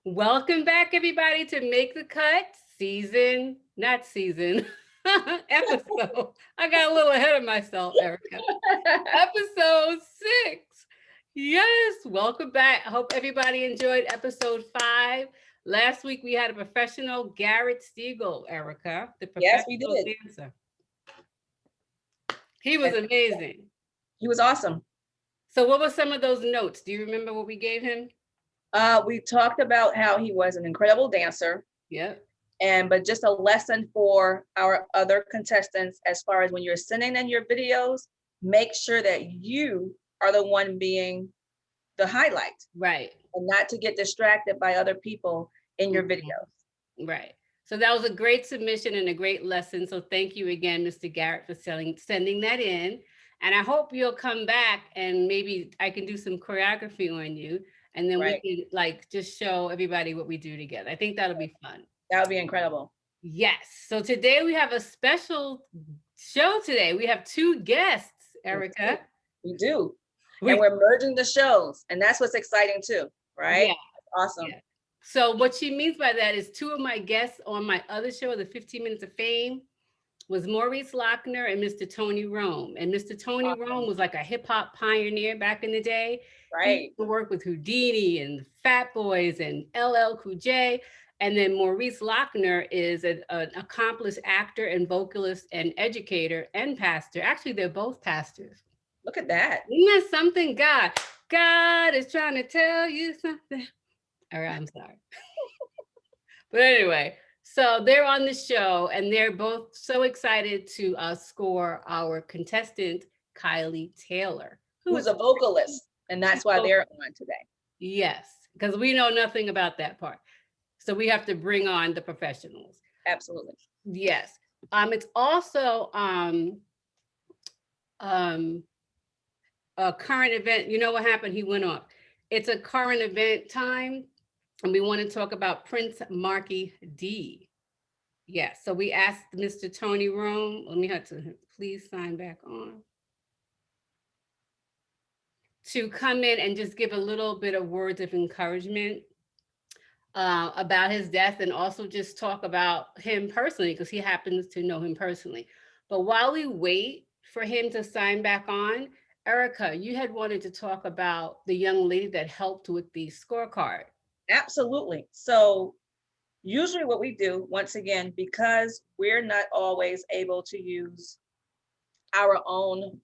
Welcome back, everybody, to Make the Cut not season, episode. I got a little ahead of myself, Erica. Episode 6. Yes, welcome back. I hope everybody enjoyed episode 5. Last week we had a professional, Garrett Stiegel, Erica, the Yes, we professional did. dancer. He was amazing. He was awesome. So what were some of those notes? Do you remember what we gave him? We talked about how he was an incredible dancer. Yep. But just a lesson for our other contestants as far as when you're sending in your videos, make sure that you are the one being the highlight. Right. And not to get distracted by other people in your videos. Right. So that was a great submission and a great lesson. So thank you again, Mr. Garrett, for sending that in. And I hope you'll come back and maybe I can do some choreography on you. And then we can like just show everybody what we do together. I think that'll be fun. That would be incredible. Yes. So today we have a special show today. We have 2 guests, Erica. We do. And we're merging the shows. And that's what's exciting too, right? Yeah. Awesome. Yeah. So what she means by that is 2 of my guests on my other show, the 15 Minutes of Fame, was Maurice Lochner and Mr. Tony Rome. And Mr. Tony Rome was like a hip hop pioneer back in the day. Right. He used to work with Houdini and Fat Boys and LL Cool J. And then Maurice Lochner is an accomplished actor and vocalist and educator and pastor. Actually, they're both pastors. Look at that. Isn't that something? God is trying to tell you something. All right, I'm sorry. But anyway, so they're on the show and they're both so excited to score our contestant, Kylie Taylor, who's a vocalist. And that's why they're on today. Yes, because we know nothing about that part. So we have to bring on the professionals. Absolutely. Yes. It's also a current event. You know what happened? He went off. It's a current event time. And we want to talk about Prince Marky D. Yes. So we asked Mr. Tony Rome. Let me have to please sign back on. To come in and just give a little bit of words of encouragement about his death and also just talk about him personally because he happens to know him personally. But while we wait for him to sign back on, Erica, you had wanted to talk about the young lady that helped with the scorecard. Absolutely. So usually what we do, once again, because we're not always able to use our own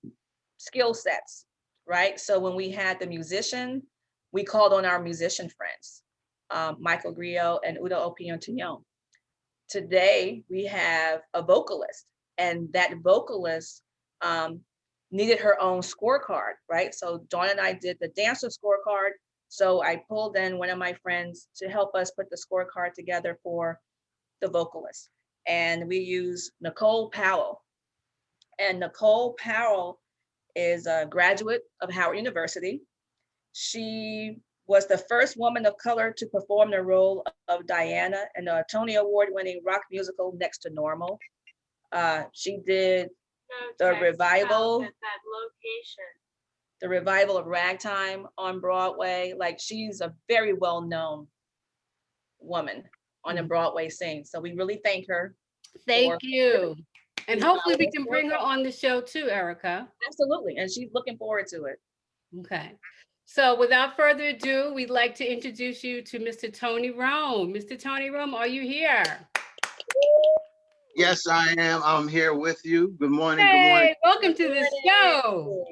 skill sets, right? So when we had the musician, we called on our musician friends, Michael Griot and Udo Opiontignon. Today, we have a vocalist, and that vocalist needed her own scorecard, right? So Dawn and I did the dancer scorecard. So I pulled in one of my friends to help us put the scorecard together for the vocalist. And we use Nicole Powell. And Nicole Powell is a graduate of Howard University. She was the first woman of color to perform the role of Diana in the Tony Award-winning rock musical Next to Normal. She did the revival. At that location. The revival of Ragtime on Broadway. Like, she's a very well-known woman on the Broadway scene. So we really thank her. Thank you. And hopefully we can bring her on the show too, Erica. Absolutely. And she's looking forward to it. Okay. So without further ado, we'd like to introduce you to Mr. Tony Rome. Mr. Tony Rome, are you here? Yes, I am. I'm here with you. Good morning. Hey, good morning. Welcome to the show.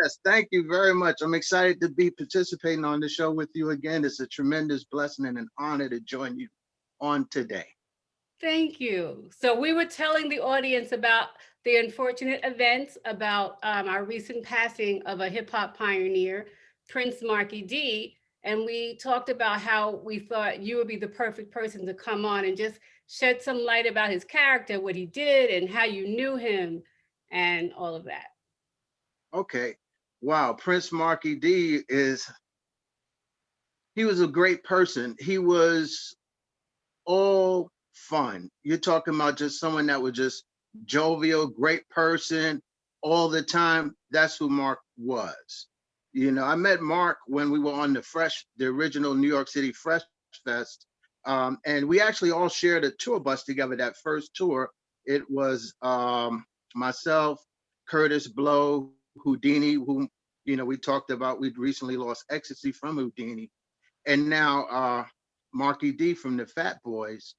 Yes, thank you very much. I'm excited to be participating on the show with you again. It's a tremendous blessing and an honor to join you on today. Thank you. So we were telling the audience about the unfortunate events about our recent passing of a hip hop pioneer, Prince Marky D. And we talked about how we thought you would be the perfect person to come on and just shed some light about his character, what he did and how you knew him and all of that. Okay. Wow. Prince Marky D he was a great person. He was all fun. You're talking about just someone that was just jovial, great person all the time. That's who Mark was. You know, I met Mark when we were on the original New York City Fresh Fest. And we actually all shared a tour bus together. That first tour, it was myself, Curtis Blow, Houdini, whom we talked about. We'd recently lost ecstasy from Houdini, and now Marky D from the Fat Boys.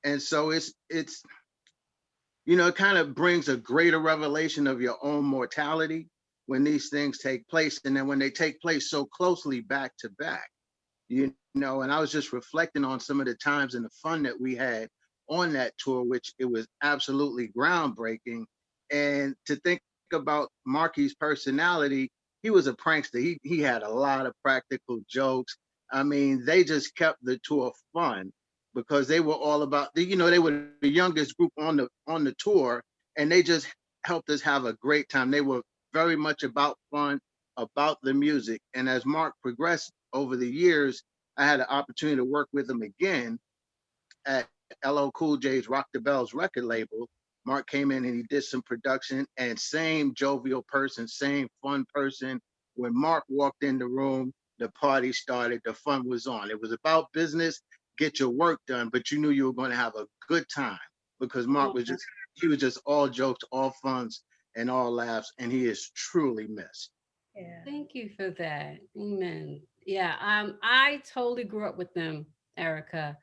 And so it's it kind of brings a greater revelation of your own mortality when these things take place, and then when they take place so closely back to back. And I was just reflecting on some of the times and the fun that we had on that tour, which it was absolutely groundbreaking. And to think about Marky's personality, he was a prankster. He had a lot of practical jokes. I mean, they just kept the tour fun because they were all about, they were the youngest group on the tour, and they just helped us have a great time. They were very much about fun, about the music. And as Mark progressed over the years, I had an opportunity to work with him again at LL Cool J's Rock the Bells record label. Mark came in and he did some production, and same jovial person, same fun person. When Mark walked in the room, the party started, the fun was on. It was about business, get your work done, but you knew you were going to have a good time because Mark was just all jokes, all funs, and all laughs, and he is truly missed. Yeah. Thank you for that. Amen. Yeah, I totally grew up with them, Erica.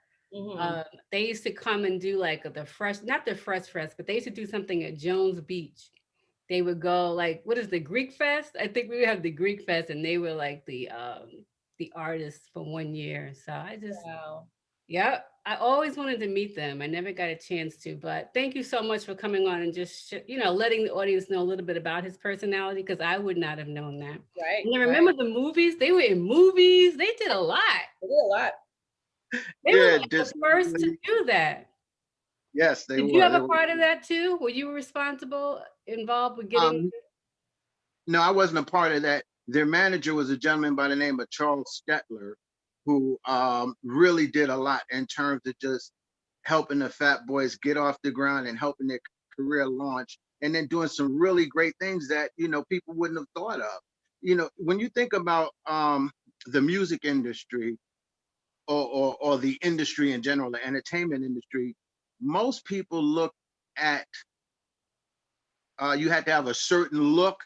They used to come and do like not the Fresh Fest, but they used to do something at Jones Beach. They would go like, what is the Greek Fest? I think we would have the Greek Fest, and they were like the artists for 1 year. So Wow. Yep. I always wanted to meet them. I never got a chance to, but thank you so much for coming on and just, letting the audience know a little bit about his personality, because I would not have known that. Right. And I remember the movies. They were in movies. They did a lot. They did a lot. They were like the first to do that. Yes, they were. Did you have a part of that too? Were you involved with getting? No, I wasn't a part of that. Their manager was a gentleman by the name of Charles Stetler, who really did a lot in terms of just helping the Fat Boys get off the ground and helping their career launch, and then doing some really great things that people wouldn't have thought of. When you think about the music industry or the industry in general, the entertainment industry, most people look at you had to have a certain look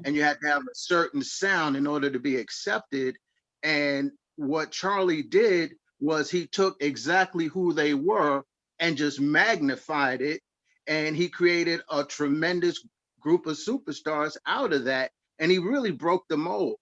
and you had to have a certain sound in order to be accepted. And what Charlie did was he took exactly who they were and just magnified it. And he created a tremendous group of superstars out of that. And he really broke the mold.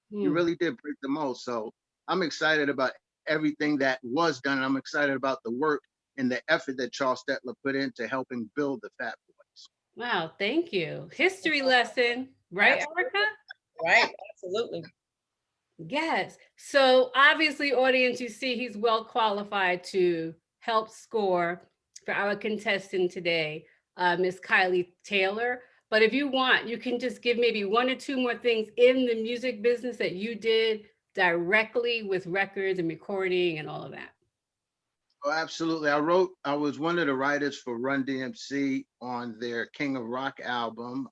He really did break the mold. So I'm excited about everything that was done. And I'm excited about the work and the effort that Charles Stetler put into helping build the Fat Boys. Wow, thank you. History lesson, right, Absolutely. Erica? Right, absolutely. Yes. So obviously, audience, you see he's well qualified to help score for our contestant today, Miss Kylie Taylor. But if you want, you can just give maybe one or two more things in the music business that you did directly with records and recording and all of that. Oh, absolutely. I was one of the writers for Run DMC on their King of Rock album.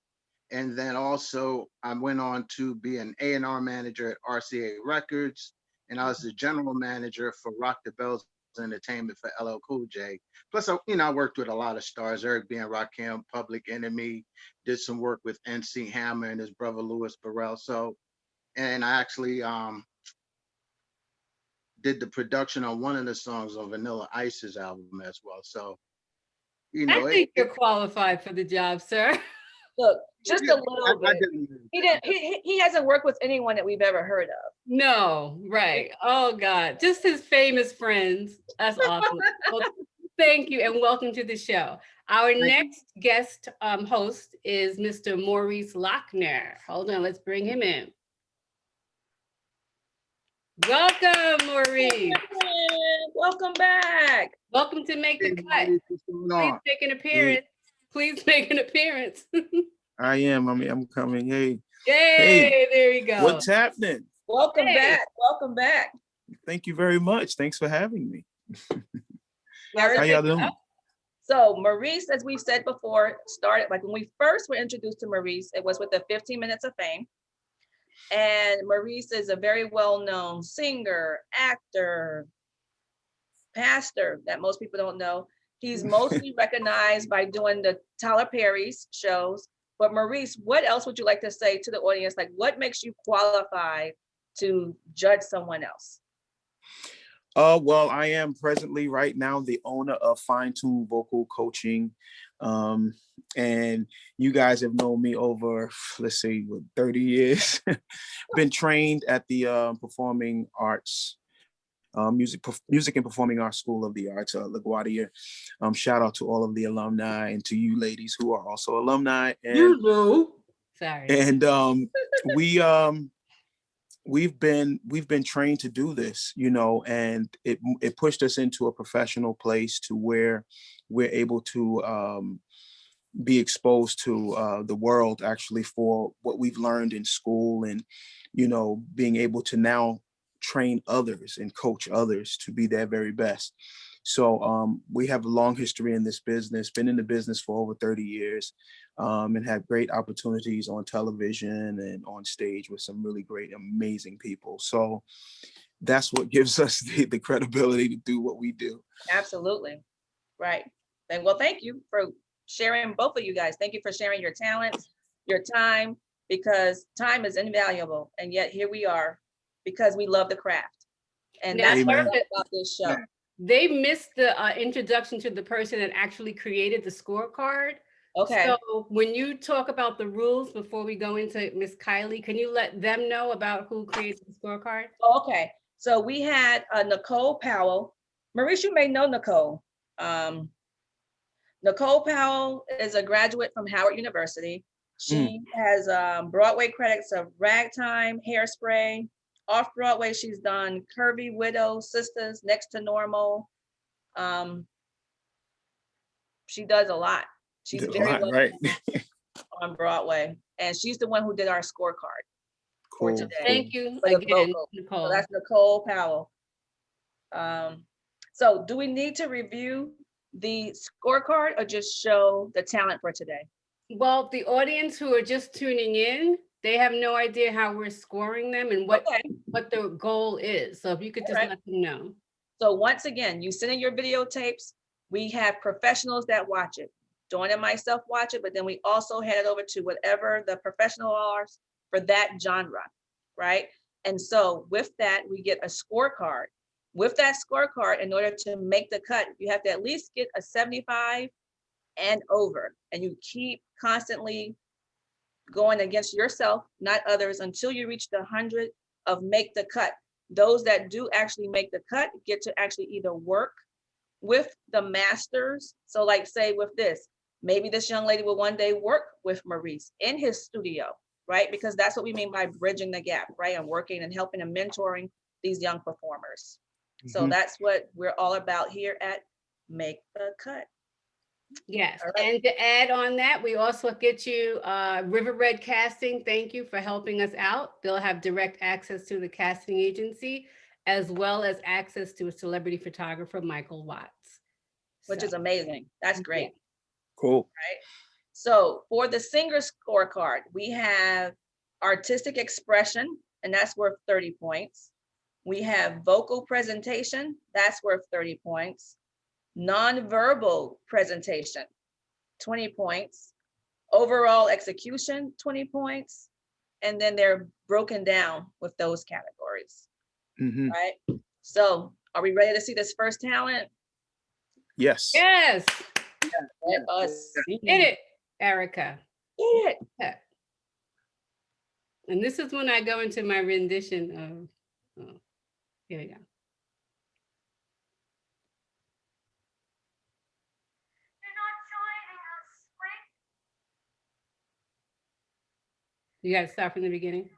And then also I went on to be an A&R manager at RCA Records. And I was the general manager for Rock the Bells Entertainment for LL Cool J. Plus, I worked with a lot of stars, Eric B. and Rakim, Public Enemy, did some work with NC Hammer and his brother Louis Burrell. So, and I actually did the production on one of the songs on Vanilla Ice's album as well. So, I think you're qualified for the job, sir. Look, just a little bit. He hasn't worked with anyone that we've ever heard of. No, right. Oh God, just his famous friends. That's awesome. Well, thank you and welcome to the show. Our next guest host is Mr. Maurice Lochner. Hold on, let's bring him in. Welcome, Maurice. Welcome back. Welcome to Make the Cut. Please make an appearance. Please make an appearance. I am. I'm coming. Hey. Yay, there you go. What's happening? Welcome back. Welcome back. Thank you very much. Thanks for having me. How y'all doing? So Maurice, as we've said before, started like when we first were introduced to Maurice, it was with the 15 Minutes of Fame. And Maurice is a very well-known singer, actor, pastor that most people don't know. He's mostly recognized by doing the Tyler Perry's shows. But Maurice, what else would you like to say to the audience? Like, what makes you qualified to judge someone else? Well, I am presently right now the owner of FineTuneVocalCoaching. And you guys have known me over, let's say, 30 years. Been trained at the Performing Arts, Music and Performing Arts School of the Arts, LaGuardia. Shout out to all of the alumni and to you ladies who are also alumni. And Sorry. and we've been trained to do this, and it pushed us into a professional place to where we're able to be exposed to the world actually for what we've learned in school, and being able to now train others and coach others to be their very best. So we have a long history in this business, been in the business for over 30 years, and had great opportunities on television and on stage with some really great, amazing people. So that's what gives us the credibility to do what we do. Absolutely. Right. And well, thank you for sharing, both of you guys. Thank you for sharing your talents, your time, because time is invaluable. And yet here we are because we love the craft. And Now, that's what I Amen. love about this show. they missed the introduction to the person that actually created the scorecard. Okay. So when you talk about the rules before we go into Miss Kylie, can you let them know about who created the scorecard? Okay. So we had Nicole Powell. Maurice, you may know Nicole. Nicole Powell is a graduate from Howard University. She has Broadway credits of Ragtime, Hairspray. Off-Broadway, she's done Curvy Widow, Sisters, Next to Normal. She does a lot. She's very well Right. on Broadway. And she's the one who did our scorecard for Cool. today. Thank you For the again, vocal. So Nicole. that's Nicole Powell. So do we need to review the scorecard or just show the talent for today? Well, the audience who are just tuning in, they have no idea how we're scoring them and what the goal is. So if you could just let them know. So once again, you send in your videotapes. We have professionals that watch it. Dawn and myself watch it, but then we also hand it over to whatever the professional are for that genre, right? And so with that, we get a scorecard. With that scorecard, in order to make the cut, you have to at least get a 75 and over. And you keep constantly going against yourself, not others, until you reach the 100 of make the cut. Those that do actually make the cut get to actually either work with the masters. So like say with this, maybe this young lady will one day work with Maurice in his studio, right? Because that's what we mean by bridging the gap, right? And working and helping and mentoring these young performers. So that's what we're all about here at Make the Cut. Yes, All right. and to add on that, we also get you River Red Casting. Thank you for helping us out. They'll have direct access to the casting agency, as well as access to a celebrity photographer, Michael Watts. Which is amazing. That's great. Yeah. Cool. Right. So for the singer scorecard, we have artistic expression, and that's worth 30 points. We have vocal presentation, that's worth 30 points. Nonverbal presentation, 20 points. Overall execution, 20 points. And then they're broken down with those categories, right? So are we ready to see this first talent? Yes. Yes. Let us see. Hit it, Erica. Hit it. Yeah. And this is when I go into my rendition of, here we go. You got to start from the beginning.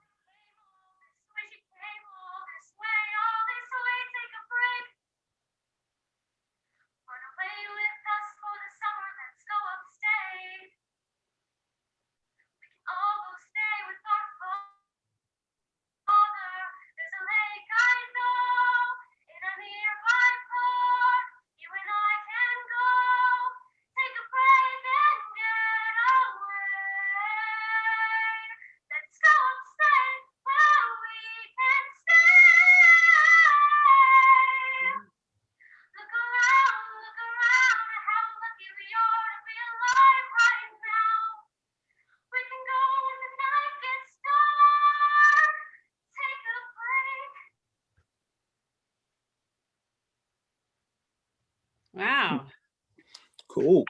Wow. Cool.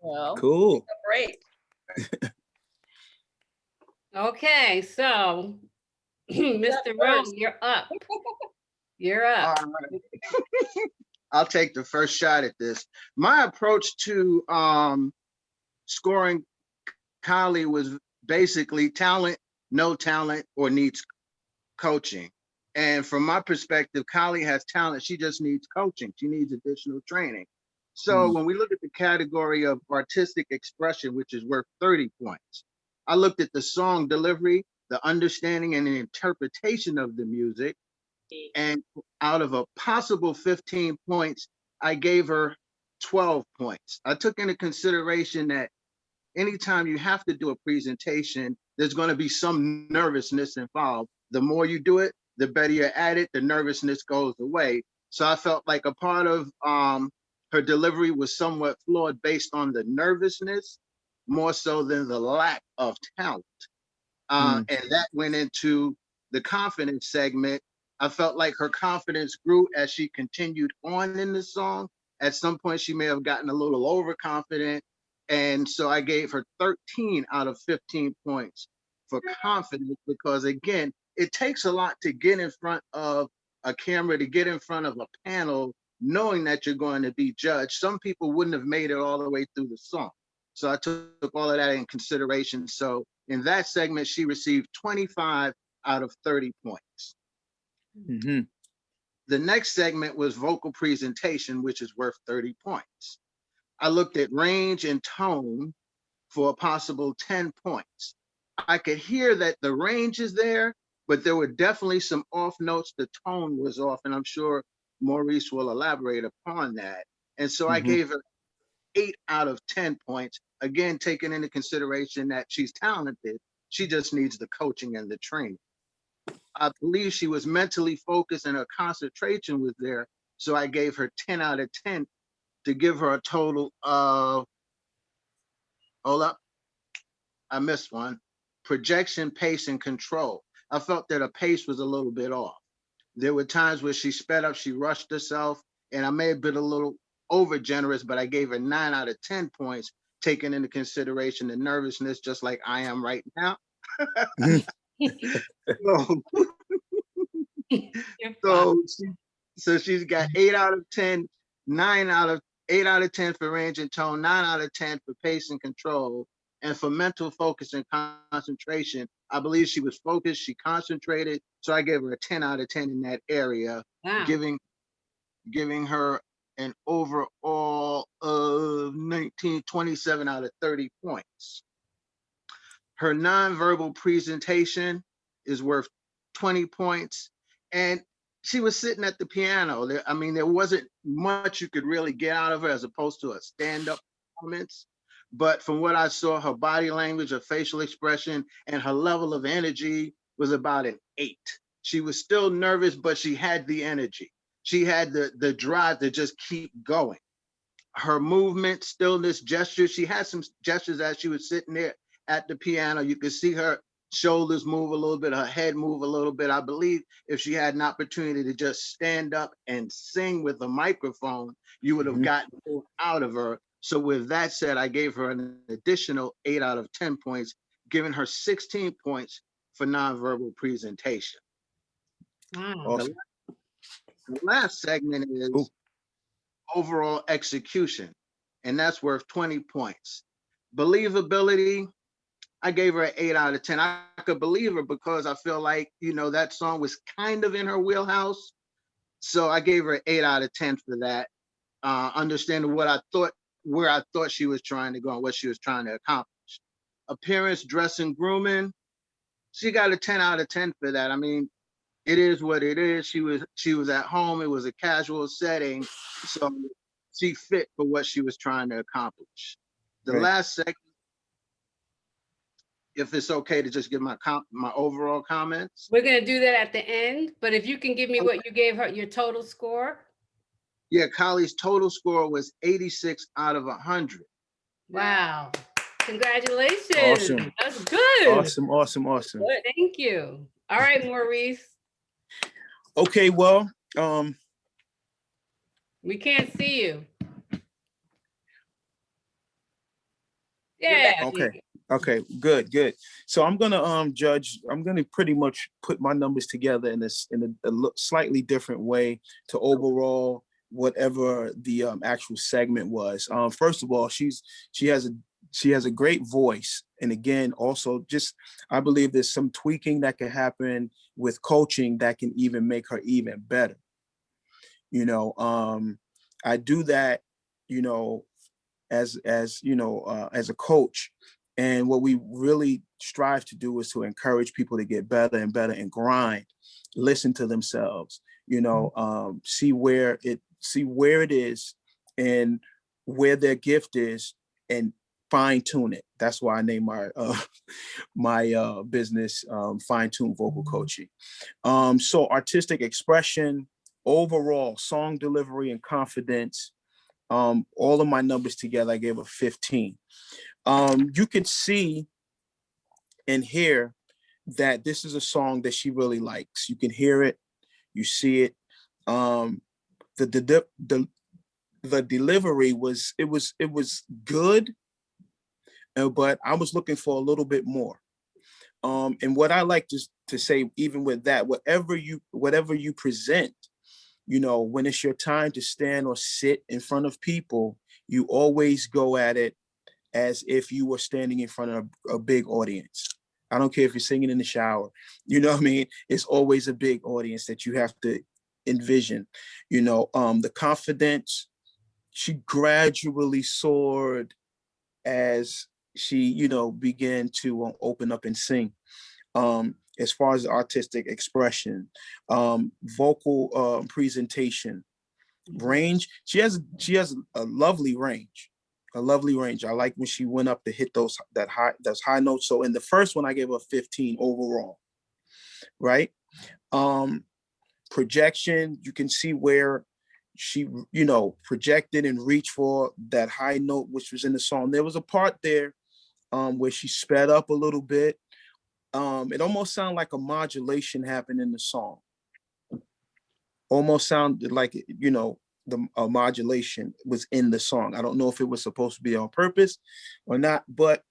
Well, Cool. great. Okay, so Mr. Rome, first. you're up. You're up. All right. I'll take the first shot at this. My approach to scoring Kylie was basically talent, no talent, or needs coaching. And from my perspective, Kylie has talent. She just needs coaching. She needs additional training. So when we look at the category of artistic expression, which is worth 30 points, I looked at the song delivery, the understanding and the interpretation of the music. And out of a possible 15 points, I gave her 12 points. I took into consideration that anytime you have to do a presentation, there's going to be some nervousness involved. The more you do it, the better you're at it, the nervousness goes away. So I felt like a part of her delivery was somewhat flawed based on the nervousness, more so than the lack of talent. And that went into the confidence segment. I felt like her confidence grew as she continued on in the song. At some point, she may have gotten a little overconfident. And so I gave her 13 out of 15 points for confidence, because again, it takes a lot to get in front of a camera, to get in front of a panel, knowing that you're going to be judged. Some people wouldn't have made it all the way through the song. So I took all of that in consideration. So in that segment, she received 25 out of 30 points. Mm-hmm. The next segment was vocal presentation, which is worth 30 points. I looked at range and tone for a possible 10 points. I could hear that the range is there, but there were definitely some off notes. The tone was off, and I'm sure Maurice will elaborate upon that. And so I gave her 8 out of 10 points, again, taking into consideration that she's talented. She just needs the coaching and the training. I believe she was mentally focused and her concentration was there. So I gave her 10 out of 10 to give her a total of, hold up, I missed one. Projection, pace, and control. I felt that her pace was a little bit off. There were times where she sped up, she rushed herself, and I may have been a little over generous, but I gave her 9 out of 10 points, taking into consideration the nervousness, just like I am right now. So she's got 8 out of 10, 8 out of 10 for range and tone, 9 out of 10 for pace and control. And for mental focus and concentration, I believe she was focused, she concentrated. So I gave her a 10 out of 10 in that area, Wow. giving her an overall of 27 out of 30 points. Her nonverbal presentation is worth 20 points. And she was sitting at the piano. There wasn't much you could really get out of her as opposed to a stand-up performance. But from what I saw, her body language, her facial expression, and her level of energy was about an 8. She was still nervous, but she had the energy. She had the drive to just keep going. Her movement, stillness, gestures, she had some gestures as she was sitting there at the piano. You could see her shoulders move a little bit, her head move a little bit. I believe if she had an opportunity to just stand up and sing with a microphone, you would have gotten more out of her. So with that said, I gave her an additional 8 out of 10 points, giving her 16 points for nonverbal presentation. Wow. Awesome. The last segment is overall execution, and that's worth 20 points. Believability, I gave her an 8 out of 10. I could believe her because I feel like, that song was kind of in her wheelhouse. So I gave her an 8 out of 10 for that. Understanding where I thought she was trying to go and what she was trying to accomplish. Appearance, dress, and grooming, she got a 10 out of 10 for that. It is what it is. She was at home. It was a casual setting. So she fit for what she was trying to accomplish. The last segment, if it's okay to just give my overall comments. We're going to do that at the end, but if you can give me what you gave her, your total score. Yeah, Kylie's total score was 86 out of 100. Wow. Congratulations. Awesome. That's good. Awesome. Good. Thank you. All right, Maurice. Okay, well, We can't see you. You're Yeah. back. Okay. Okay, good. So I'm gonna judge. I'm gonna pretty much put my numbers together in a slightly different way to overall whatever the actual segment was. First of all, she has a great voice, and again, also just I believe there's some tweaking that can happen with coaching that can even make her even better. I do that, as as a coach. And what we really strive to do is to encourage people to get better and better and grind, listen to themselves, see where it is and where their gift is and fine tune it. That's why I named my business Fine Tune Vocal Coaching. So artistic expression, overall song delivery and confidence, all of my numbers together, I gave a 15. You can see and hear that this is a song that she really likes. You can hear it, you see it. The delivery was good, but I was looking for a little bit more. And what I like to say, even with that, whatever you present, when it's your time to stand or sit in front of people, you always go at it as if you were standing in front of a big audience. I don't care if you're singing in the shower, you know what I mean? It's always a big audience that you have to envision. The confidence, she gradually soared as she, began to open up and sing. As far as artistic expression, vocal presentation, range, she has a lovely range. I like when she went up to hit those high notes. So in the first one, I gave her 15 overall, right? Projection, you can see where she, projected and reached for that high note, which was in the song. There was a part there where she sped up a little bit. It almost sounded like a modulation happened in the song. Almost sounded like, the modulation was in the song. I don't know if it was supposed to be on purpose or not, but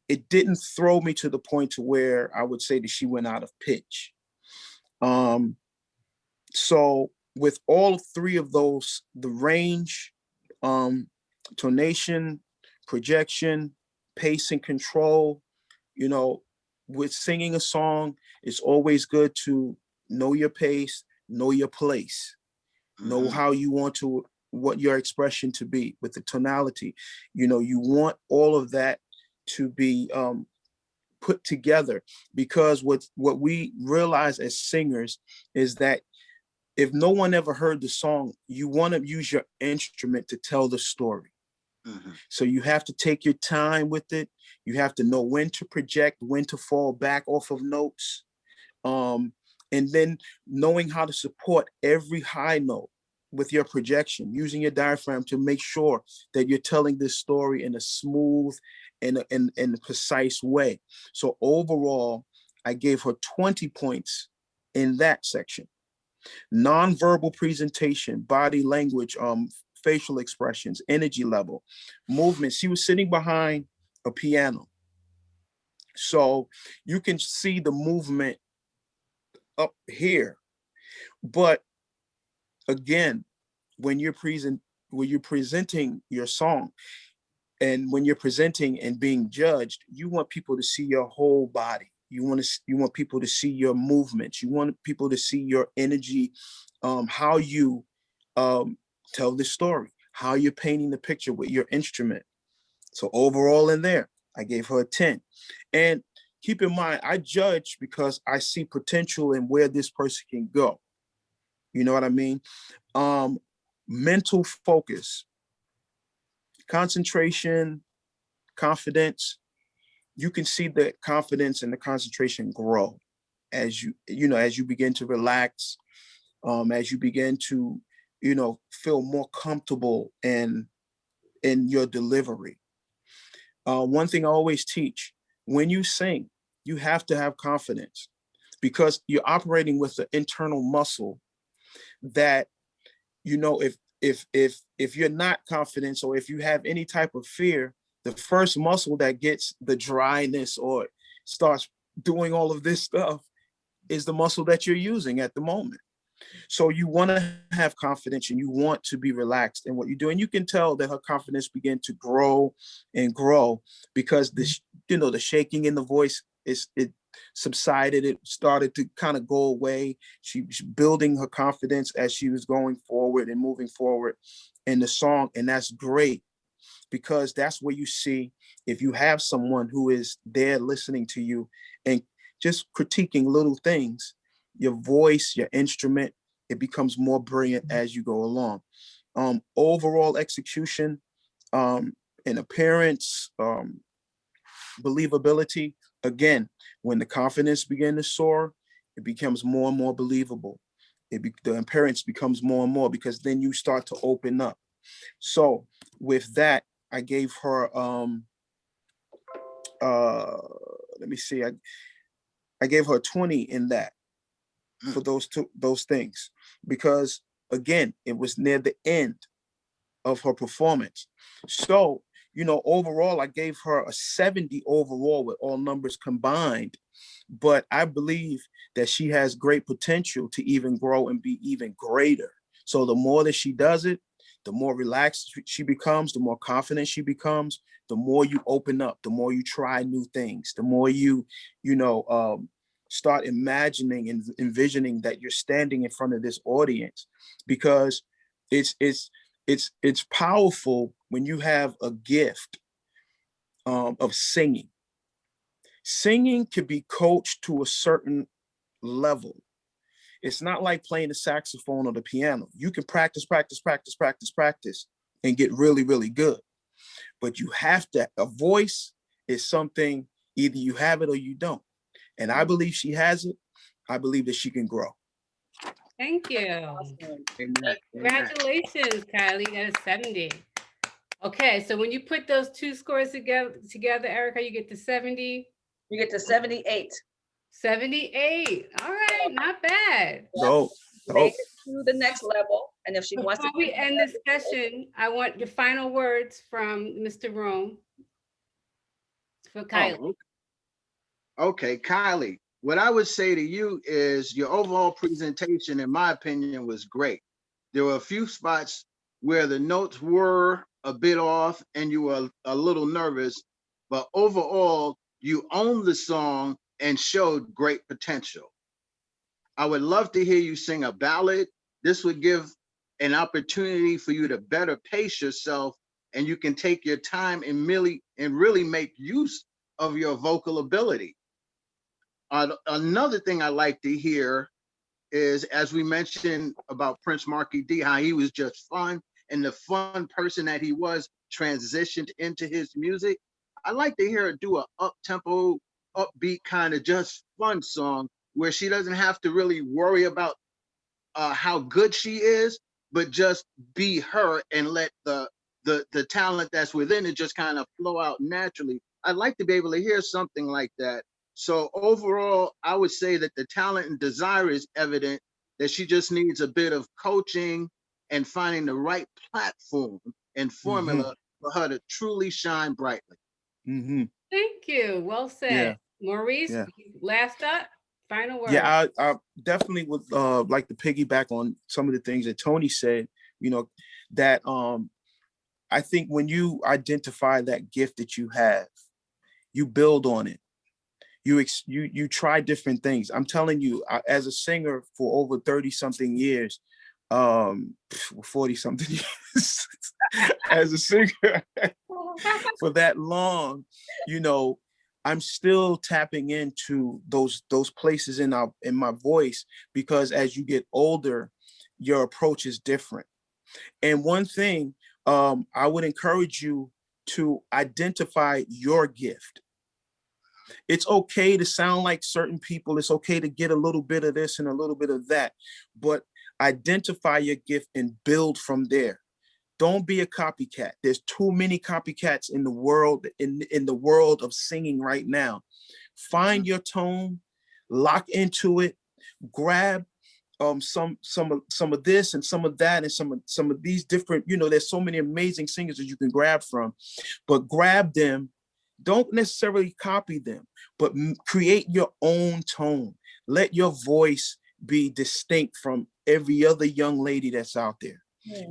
it didn't throw me to the point to where I would say that she went out of pitch. So with all three of those, the range, tonation, projection, pace and control, with singing a song, it's always good to know your pace, know your place. Know how you what your expression to be with the tonality. You want all of that to be put together, because what we realize as singers is that if no one ever heard the song, you want to use your instrument to tell the story. So you have to take your time with it. You have to know when to project, when to fall back off of notes. And then knowing how to support every high note with your projection, using your diaphragm to make sure that you're telling this story in a smooth and a precise way. So overall, I gave her 20 points in that section. Non-verbal presentation, body language, facial expressions, energy level, movement. She was sitting behind a piano. So you can see the movement up here. But again, when you're presenting your song, and when you're presenting and being judged, you want people to see your whole body. You want people to see your movements. You want people to see your energy, how you tell the story, how you're painting the picture with your instrument. So overall in there, I gave her a 10. And keep in mind, I judge because I see potential in where this person can go. You know what I mean? Mental focus, concentration, confidence. You can see the confidence and the concentration grow as you begin to relax, as you begin to, feel more comfortable in your delivery. One thing I always teach, when you sing, you have to have confidence, because you're operating with the internal muscle that, if if you're not confident, or if you have any type of fear, the first muscle that gets the dryness or starts doing all of this stuff is the muscle that you're using at the moment. So you want to have confidence and you want to be relaxed in what you do. And you can tell that her confidence began to grow and grow because the shaking in the voice it subsided. It started to kind of go away. She's building her confidence as she was going forward and moving forward in the song. And that's great, because that's where you see if you have someone who is there listening to you and just critiquing little things, your voice, your instrument, it becomes more brilliant as you go along. Overall execution, and appearance, believability, again, when the confidence begins to soar, it becomes more and more believable. The appearance becomes more and more, because then you start to open up. So with that, I gave her, let me see, I gave her 20 in that for those things, because again, it was near the end of her performance. So, overall, I gave her a 70 overall with all numbers combined, but I believe that she has great potential to even grow and be even greater. So the more that she does it, the more relaxed she becomes, the more confident she becomes, the more you open up, the more you try new things, the more you start imagining and envisioning that you're standing in front of this audience, because it's powerful when you have a gift of singing. Singing can be coached to a certain level. It's not like playing the saxophone or the piano. You can practice, and get really, really good. But you have to, a voice is something, either you have it or you don't. And I believe she has it. I believe that she can grow. Thank you. Awesome. Amen. Congratulations, Kylie. That is 70. Okay, so when you put those two scores together, Erica, you get to 70. You get to 78. 78. All right, not bad. So, Make it to the next level. And if she wants to Before we end this session, I want your final words from Mr. Rome for Kylie. Okay, Kylie, what I would say to you is your overall presentation, in my opinion, was great. There were a few spots where the notes were a bit off and you were a little nervous, but overall, you owned the song and showed great potential. I would love to hear you sing a ballad. This would give an opportunity for you to better pace yourself, and you can take your time and really make use of your vocal ability. Another thing I like to hear is, as we mentioned about Prince Marky D, how he was just fun, and the fun person that he was transitioned into his music. I like to hear her do a up-tempo, upbeat kind of just fun song where she doesn't have to really worry about how good she is, but just be her and let the talent that's within it just kind of flow out naturally. I'd like to be able to hear something like that. So overall, I would say that the talent and desire is evident, that she just needs a bit of coaching and finding the right platform and formula for her to truly shine brightly. Thank you. Well said. Yeah. Maurice, Yeah. last up, final word. Yeah, I definitely would like to piggyback on some of the things that Tony said, that I think when you identify that gift that you have, you build on it. You try different things. I'm telling you, as a singer for over 30 something years, 40 something years, as a singer for that long, I'm still tapping into those places in my voice, because as you get older, your approach is different. And one thing, I would encourage you to identify your gift. It's okay to sound like certain people. It's okay to get a little bit of this and a little bit of that, but identify your gift and build from there. Don't be a copycat. There's too many copycats in the world, in the world of singing right now. Find your tone, lock into it, grab some of this and some of that and some of these different, there's so many amazing singers that you can grab from, but grab them. Don't necessarily copy them, but create your own tone. Let your voice be distinct from every other young lady that's out there,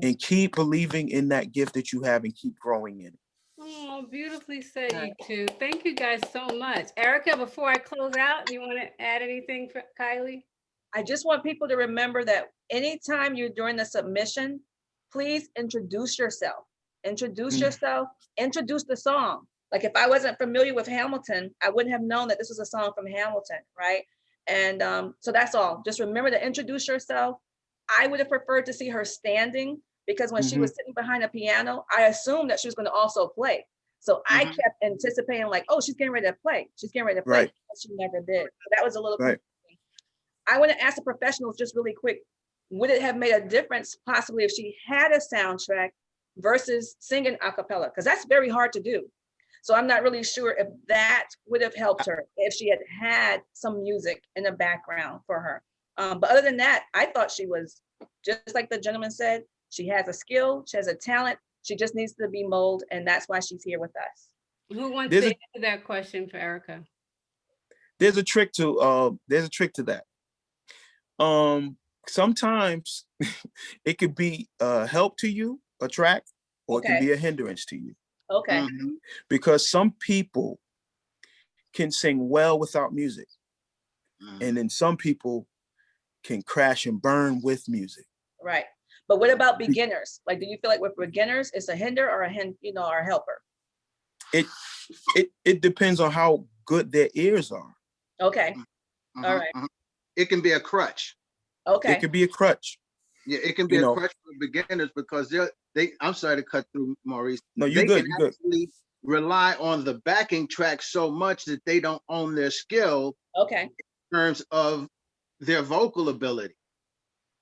and keep believing in that gift that you have and keep growing in it. Oh, beautifully said, you two. Thank you guys so much. Erica, before I close out, you want to add anything for Kylie? I just want people to remember that anytime you're doing the submission, please introduce yourself. Introduce yourself, introduce the song. Like if I wasn't familiar with Hamilton, I wouldn't have known that this was a song from Hamilton, right? And so that's all. Just remember to introduce yourself. I would have preferred to see her standing, because when she was sitting behind a piano, I assumed that she was going to also play. So I kept anticipating like, oh, she's getting ready to play. She's getting ready to play. Right. But she never did. So that was a little right. I want to ask the professionals just really quick, would it have made a difference possibly if she had a soundtrack versus singing a cappella? Because that's very hard to do. So I'm not really sure if that would have helped her if she had some music in the background for her. But other than that, I thought she was, just like the gentleman said, she has a skill, she has a talent, she just needs to be molded, and that's why she's here with us. Who wants to answer that question for Erica? There's a trick to that. Sometimes it could be a help to you, a track, or it can be a hindrance to you. Okay. Because some people can sing well without music, and then some people can crash and burn with music. Right. But what about beginners? Like, do you feel like with beginners, it's a hinder or or a helper? It depends on how good their ears are. Okay. All right. It can be a crutch. Okay. It could be a crutch. Yeah, it can be a crutch for beginners, because I'm sorry to cut through, Maurice. No, you're good. You're good. Rely on the backing track so much that they don't own their skill. Okay. In terms of their vocal ability.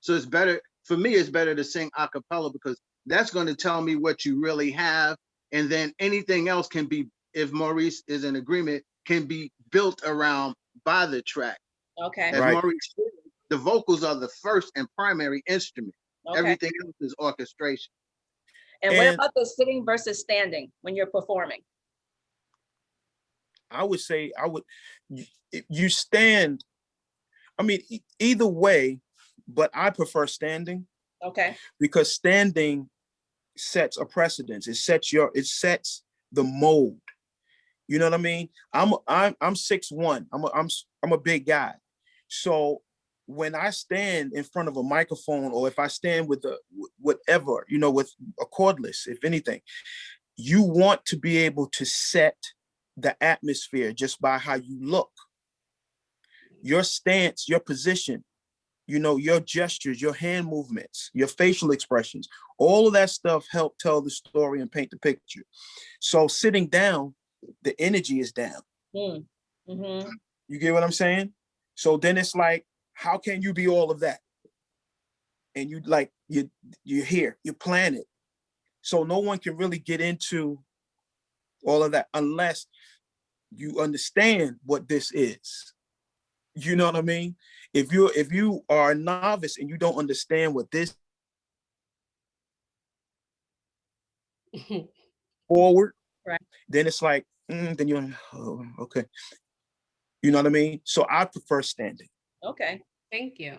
So it's better, for me, it's better to sing a cappella, because that's going to tell me what you really have. And then anything else can be, if Maurice is in agreement, can be built around by the track. Okay. As Maurice said, the vocals are the first and primary instrument. Okay. Everything else is orchestration. And what about the sitting versus standing when you're performing? I would say you stand. I mean, either way, but I prefer standing. Okay. Because standing sets a precedence. It sets the mold. You know what I mean? I'm 6'1". I'm a big guy. So when I stand in front of a microphone, or if I stand with whatever, with a cordless, if anything, you want to be able to set the atmosphere just by how you look, your stance, your position, your gestures, your hand movements, your facial expressions, all of that stuff help tell the story and paint the picture. So sitting down, the energy is down. Mm-hmm. You get what I'm saying? So then it's like, how can you be all of that? And you're here, you plan it. So no one can really get into all of that unless you understand what this is. You know what I mean? If you are a novice and you don't understand what this forward, right, then it's like, then you're okay. You know what I mean? So I prefer standing. Okay. Thank you.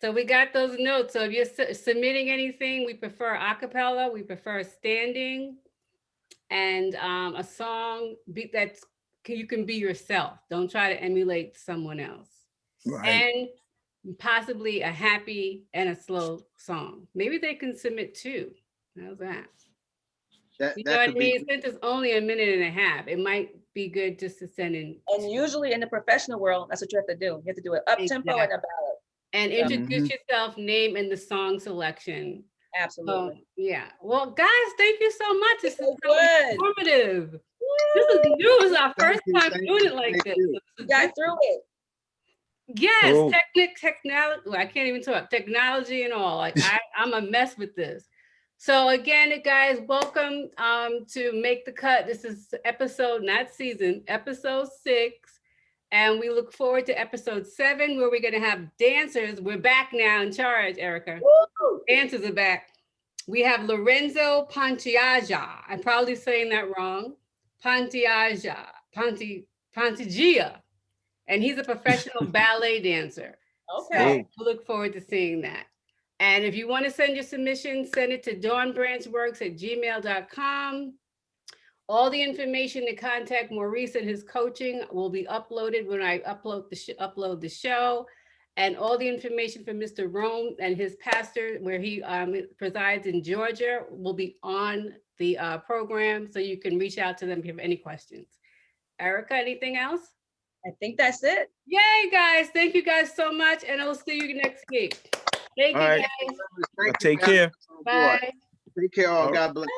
So we got those notes. So if you're submitting anything, we prefer a cappella, we prefer standing, and a song that you can be yourself. Don't try to emulate someone else. Right. And possibly a happy and a slow song. Maybe they can submit two. How's that? You know what I mean? Since it's only a minute and a half, it might be good just to send in. And usually in the professional world, that's what you have to do. You have to do it up tempo and a ballad. And introduce yourself, name, and the song selection. Absolutely. Yeah. Well, guys, thank you so much. This is so good. informative. This is new. It's our first time doing it like this. You got through it. Yes, technology. Well, I can't even talk. Technology and all. Like I'm a mess with this. So again, guys, welcome to Make the Cut. This is episode, not season, episode 6. And we look forward to episode 7, where we're going to have dancers. We're back now in charge, Erica. Woo! Dancers are back. We have Lorenzo Pantiaja. I'm probably saying that wrong. Pantiagia. And he's a professional ballet dancer. Okay. So we look forward to seeing that. And if you want to send your submission, send it to dawnbranchworks@gmail.com. All the information to contact Maurice and his coaching will be uploaded when I upload the show. And all the information for Mr. Rome and his pastor, where he presides in Georgia, will be on the program. So you can reach out to them if you have any questions. Erica, anything else? I think that's it. Yay, guys. Thank you guys so much. And I'll see you next week. Thank you, All right. guys. Thank you Take for having care. us on board. Bye. Take care, all. All God bless.